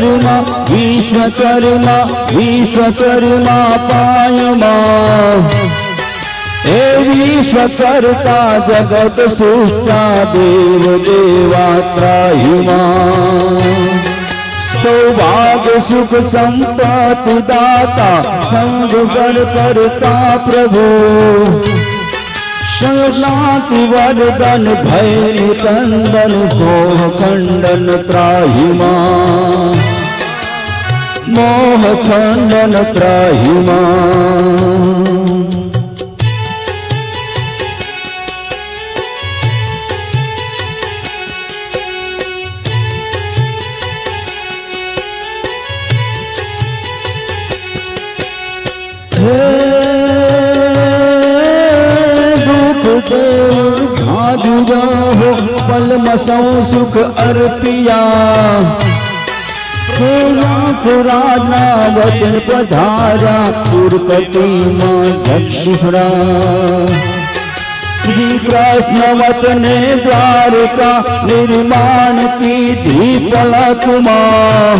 विश्वकर्मा विश्वकर्मा विश्वकर्मा पायमा हे विश्वकर्ता जगत सृष्टा देव देवा त्राहिमा सौभाग्य सुख संपत्ति दाता संग करता प्रभु शरणाति वरदन भय कंदन मोह खंडन त्राहिमा मोह खंडन त्राहिमा हो पल मसौ सुख अर्पिया राजा वचन पधारा पुरपति मां दक्षिणा श्री कृष्ण वचने द्वारका निर्माण की दीपलक मां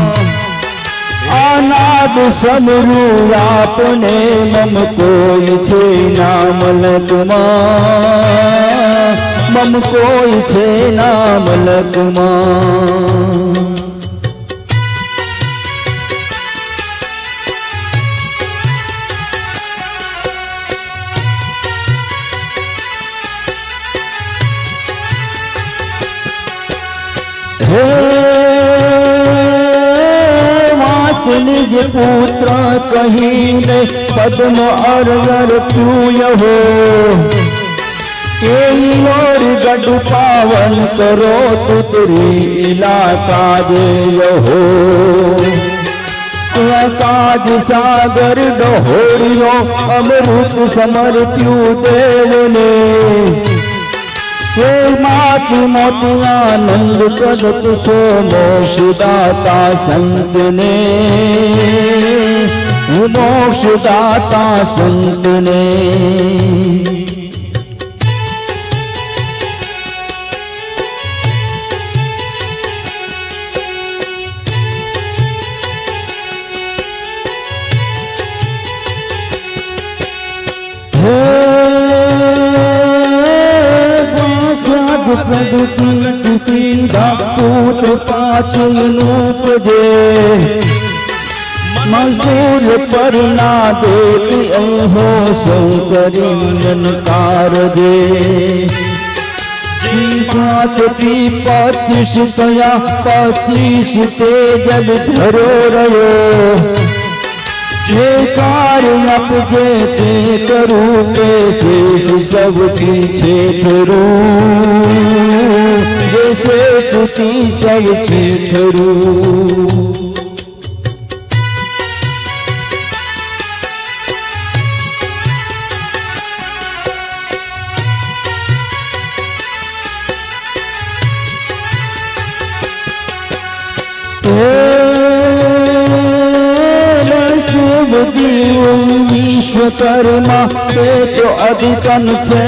अनाद समरू आपने मम कोई छे नामलक मम कोई छे नामलक निज पुत्र कहीने पद्म अरगर पूय हो और गढ़ पावन करो तुतरी इलाका दे हो काज सागर डहोरियो अमृत समर्प्यु देवने से मात मोतियानंद कदत सो मोक्षदाता संत ने मोक्षदाता संत ने पुत्र पाँच नूपजे मजदूर पर ना देती अहो शंकरियन कार दे पाँचती 25 कया 25 ते जब धरो रहो जे कार्य अपजे ते करू के शेष सब पीछे करू जैसे तुसी सब छेठरू विश्वकर्मा तो अधिकन से